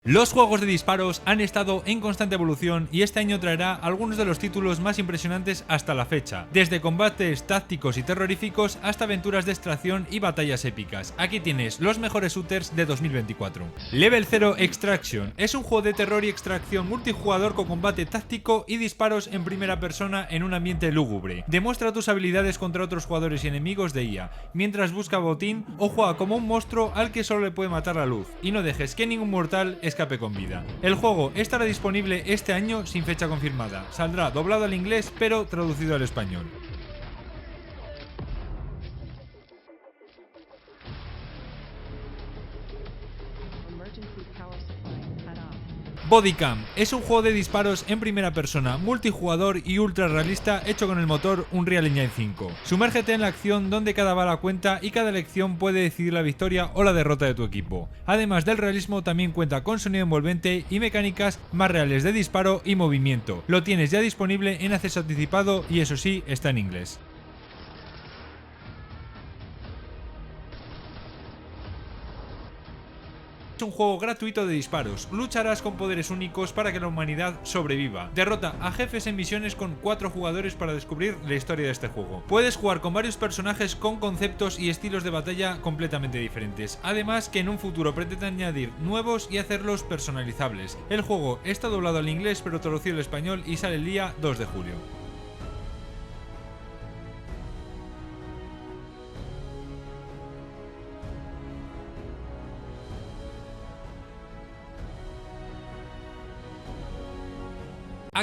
Los juegos de disparos han estado en constante evolución y este año traerá algunos de los títulos más impresionantes hasta la fecha, desde combates tácticos y terroríficos hasta aventuras de extracción y batallas épicas. Aquí tienes los mejores shooters de 2024. Level 0 Extraction es un juego de terror y extracción multijugador con combate táctico y disparos en primera persona en un ambiente lúgubre. Demuestra tus habilidades contra otros jugadores y enemigos de IA, mientras busca botín o juega como un monstruo al que solo le puede matar la luz, y no dejes que ningún mortal escape con vida. El juego estará disponible este año sin fecha confirmada. Saldrá doblado al inglés pero traducido al español. Bodycam es un juego de disparos en primera persona, multijugador y ultra realista hecho con el motor Unreal Engine 5. Sumérgete en la acción donde cada bala cuenta y cada elección puede decidir la victoria o la derrota de tu equipo. Además del realismo, también cuenta con sonido envolvente y mecánicas más reales de disparo y movimiento. Lo tienes ya disponible en acceso anticipado y eso sí, está en inglés. Es un juego gratuito de disparos. Lucharás con poderes únicos para que la humanidad sobreviva. Derrota a jefes en misiones con 4 jugadores para descubrir la historia de este juego. Puedes jugar con varios personajes con conceptos y estilos de batalla completamente diferentes. Además que en un futuro pretende añadir nuevos y hacerlos personalizables. El juego está doblado al inglés pero traducido al español y sale el día 2 de julio.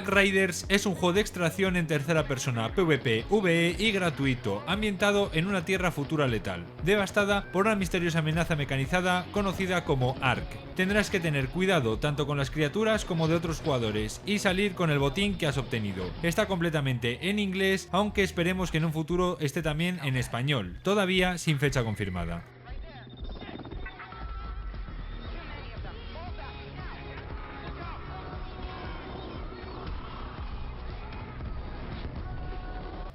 Riders es un juego de extracción en tercera persona, PvP, VE y gratuito, ambientado en una tierra futura letal, devastada por una misteriosa amenaza mecanizada conocida como ARK. Tendrás que tener cuidado tanto con las criaturas como de otros jugadores y salir con el botín que has obtenido. Está completamente en inglés, aunque esperemos que en un futuro esté también en español, todavía sin fecha confirmada.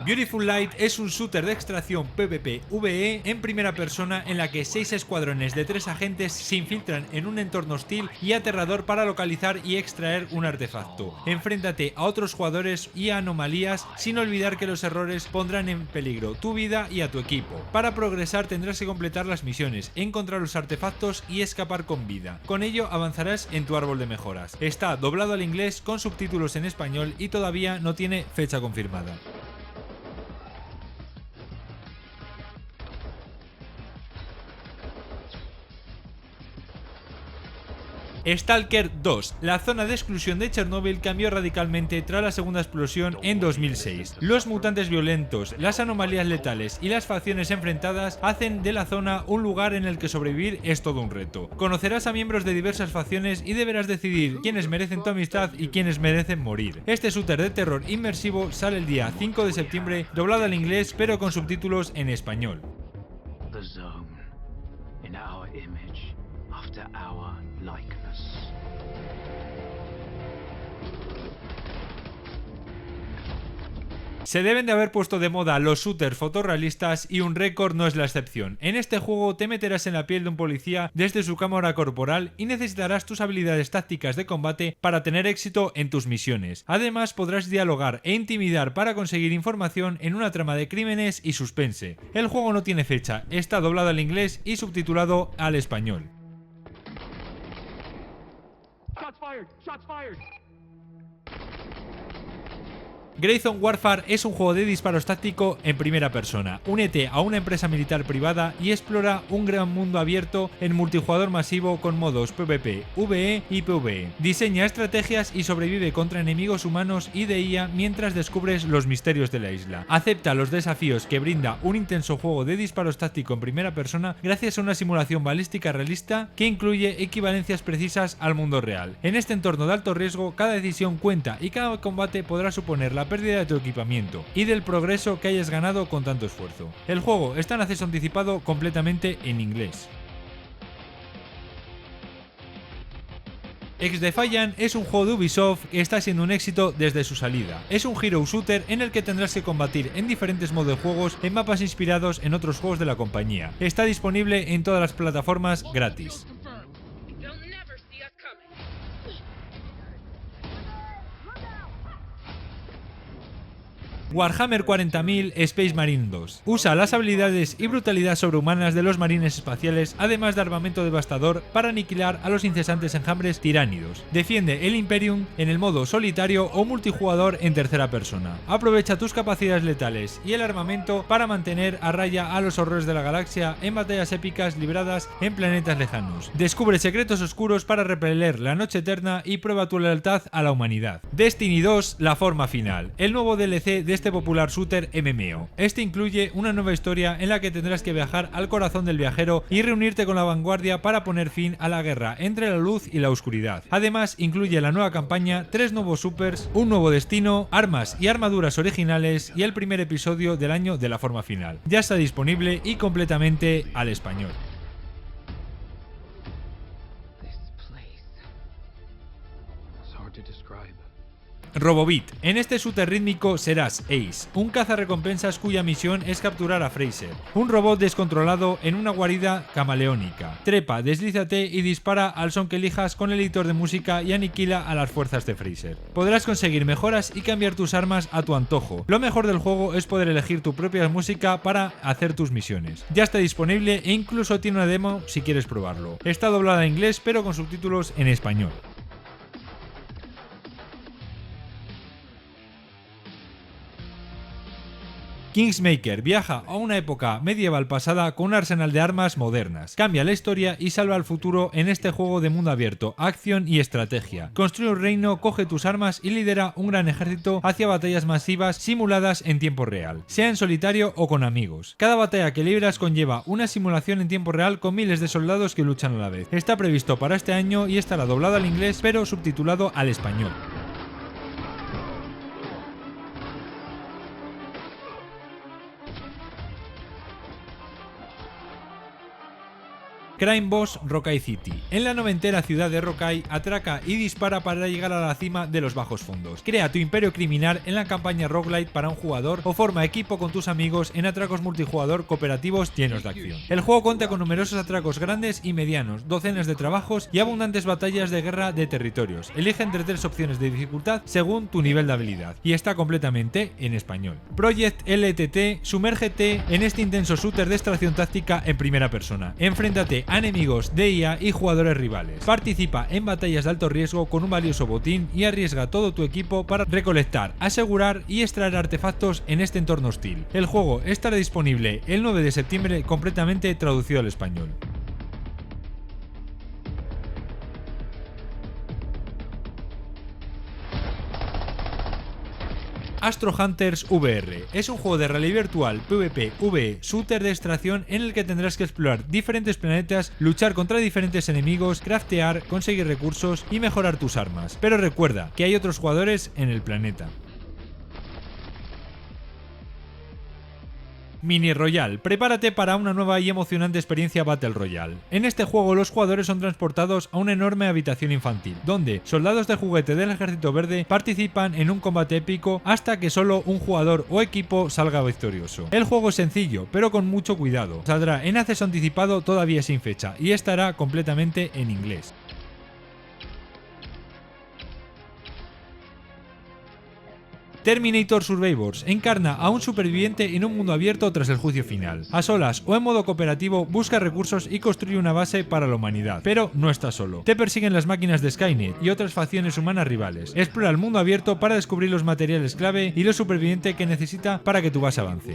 Beautiful Light es un shooter de extracción PvP-VE en primera persona en la que 6 escuadrones de 3 agentes se infiltran en un entorno hostil y aterrador para localizar y extraer un artefacto. Enfréntate a otros jugadores y a anomalías sin olvidar que los errores pondrán en peligro tu vida y a tu equipo. Para progresar tendrás que completar las misiones, encontrar los artefactos y escapar con vida. Con ello avanzarás en tu árbol de mejoras. Está doblado al inglés con subtítulos en español y todavía no tiene fecha confirmada. Stalker 2. La zona de exclusión de Chernobyl cambió radicalmente tras la segunda explosión en 2006. Los mutantes violentos, las anomalías letales y las facciones enfrentadas hacen de la zona un lugar en el que sobrevivir es todo un reto. Conocerás a miembros de diversas facciones y deberás decidir quiénes merecen tu amistad y quiénes merecen morir. Este shooter de terror inmersivo sale el día 5 de septiembre doblado al inglés pero con subtítulos en español. The zone, in our image, after our likeness. Se deben de haber puesto de moda los shooters fotorrealistas y un récord no es la excepción. En este juego te meterás en la piel de un policía desde su cámara corporal y necesitarás tus habilidades tácticas de combate para tener éxito en tus misiones. Además podrás dialogar e intimidar para conseguir información en una trama de crímenes y suspense. El juego no tiene fecha, está doblado al inglés y subtitulado al español. Shots fired! Shots fired! Grayzone Warfare es un juego de disparos táctico en primera persona. Únete a una empresa militar privada y explora un gran mundo abierto en multijugador masivo con modos PvP, VE y PvE. Diseña estrategias y sobrevive contra enemigos humanos y de IA mientras descubres los misterios de la isla. Acepta los desafíos que brinda un intenso juego de disparos táctico en primera persona gracias a una simulación balística realista que incluye equivalencias precisas al mundo real. En este entorno de alto riesgo, cada decisión cuenta y cada combate podrá suponer la pérdida de tu equipamiento y del progreso que hayas ganado con tanto esfuerzo. El juego está en acceso anticipado completamente en inglés. XDefiant es un juego de Ubisoft que está siendo un éxito desde su salida. Es un hero shooter en el que tendrás que combatir en diferentes modos de juegos en mapas inspirados en otros juegos de la compañía. Está disponible en todas las plataformas gratis. They'll never see us coming. Warhammer 40.000 Space Marine 2. Usa las habilidades y brutalidad sobrehumanas de los marines espaciales, además de armamento devastador para aniquilar a los incesantes enjambres tiránidos. Defiende el Imperium en el modo solitario o multijugador en tercera persona. Aprovecha tus capacidades letales y el armamento para mantener a raya a los horrores de la galaxia en batallas épicas libradas en planetas lejanos. Descubre secretos oscuros para repeler la noche eterna y prueba tu lealtad a la humanidad. Destiny 2, la forma final. El nuevo DLC de este popular shooter MMO. Este incluye una nueva historia en la que tendrás que viajar al corazón del viajero y reunirte con la vanguardia para poner fin a la guerra entre la luz y la oscuridad. Además, incluye la nueva campaña, 3 nuevos supers, un nuevo destino, armas y armaduras originales y el primer episodio del año de la forma final. Ya está disponible y completamente al español. Robobit. En este shooter rítmico serás Ace, un cazarrecompensas cuya misión es capturar a Fraser, un robot descontrolado en una guarida camaleónica. Trepa, deslízate y dispara al son que elijas con el editor de música y aniquila a las fuerzas de Fraser. Podrás conseguir mejoras y cambiar tus armas a tu antojo. Lo mejor del juego es poder elegir tu propia música para hacer tus misiones. Ya está disponible e incluso tiene una demo si quieres probarlo. Está doblada en inglés pero con subtítulos en español. Kingsmaker viaja a una época medieval pasada con un arsenal de armas modernas. Cambia la historia y salva al futuro en este juego de mundo abierto, acción y estrategia. Construye un reino, coge tus armas y lidera un gran ejército hacia batallas masivas simuladas en tiempo real, sea en solitario o con amigos. Cada batalla que libras conlleva una simulación en tiempo real con miles de soldados que luchan a la vez. Está previsto para este año y estará doblado al inglés pero subtitulado al español. Crime Boss Rockay City. En la noventera ciudad de Rockay, atraca y dispara para llegar a la cima de los bajos fondos. Crea tu imperio criminal en la campaña roguelite para un jugador o forma equipo con tus amigos en atracos multijugador cooperativos llenos de acción. El juego cuenta con numerosos atracos grandes y medianos, docenas de trabajos y abundantes batallas de guerra de territorios. Elige entre 3 opciones de dificultad según tu nivel de habilidad y está completamente en español. Project LTT, sumérgete en este intenso shooter de extracción táctica en primera persona. Enfréntate a enemigos de IA y jugadores rivales. Participa en batallas de alto riesgo con un valioso botín y arriesga todo tu equipo para recolectar, asegurar y extraer artefactos en este entorno hostil. El juego estará disponible el 9 de septiembre completamente traducido al español. Astro Hunters VR es un juego de realidad virtual PvP-VE shooter de extracción en el que tendrás que explorar diferentes planetas, luchar contra diferentes enemigos, craftear, conseguir recursos y mejorar tus armas. Pero recuerda que hay otros jugadores en el planeta. Mini Royale. Prepárate para una nueva y emocionante experiencia Battle Royale. En este juego los jugadores son transportados a una enorme habitación infantil, donde soldados de juguete del Ejército Verde participan en un combate épico hasta que solo un jugador o equipo salga victorioso. El juego es sencillo, pero con mucho cuidado. Saldrá en acceso anticipado todavía sin fecha y estará completamente en inglés. Terminator Survivors encarna a un superviviente en un mundo abierto tras el juicio final. A solas o en modo cooperativo busca recursos y construye una base para la humanidad, pero no estás solo. Te persiguen las máquinas de Skynet y otras facciones humanas rivales. Explora el mundo abierto para descubrir los materiales clave y los supervivientes que necesita para que tu base avance.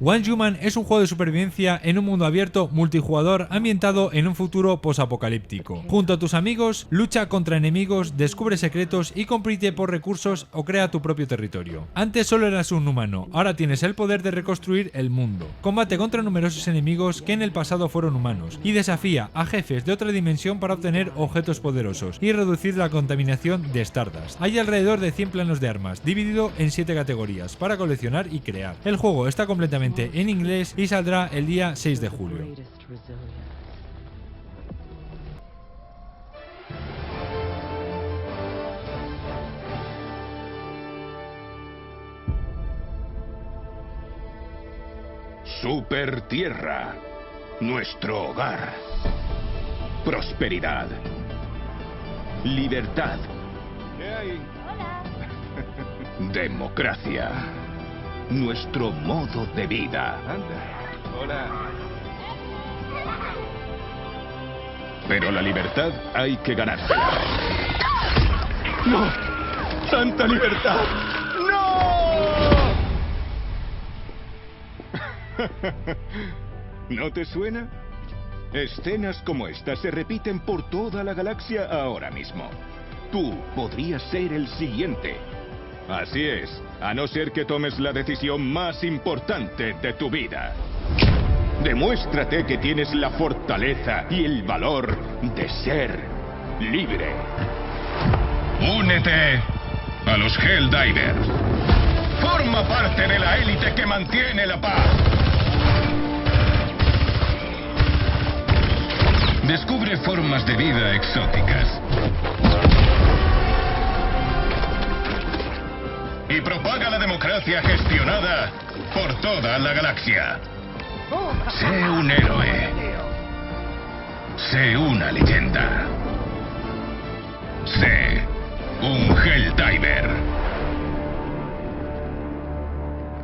One Human es un juego de supervivencia en un mundo abierto multijugador ambientado en un futuro posapocalíptico. Junto a tus amigos, lucha contra enemigos, descubre secretos y compite por recursos o crea tu propio territorio. Antes solo eras un humano, ahora tienes el poder de reconstruir el mundo. Combate contra numerosos enemigos que en el pasado fueron humanos y desafía a jefes de otra dimensión para obtener objetos poderosos y reducir la contaminación de Stardust. Hay alrededor de 100 planos de armas, dividido en 7 categorías para coleccionar y crear. El juego está completamente en inglés y saldrá el día 6 de julio. Super Tierra, nuestro hogar. Prosperidad. Libertad. Democracia. Nuestro modo de vida. Pero la libertad hay que ganársela. ¡No! ¡Santa libertad! ¡No! ¿No te suena? Escenas como esta se repiten por toda la galaxia ahora mismo. Tú podrías ser el siguiente. Así es, a no ser que tomes la decisión más importante de tu vida. Demuéstrate que tienes la fortaleza y el valor de ser libre. Únete a los Helldivers. Forma parte de la élite que mantiene la paz. Descubre formas de vida exóticas. Y propaga la democracia gestionada por toda la galaxia. Sé un héroe. Sé una leyenda.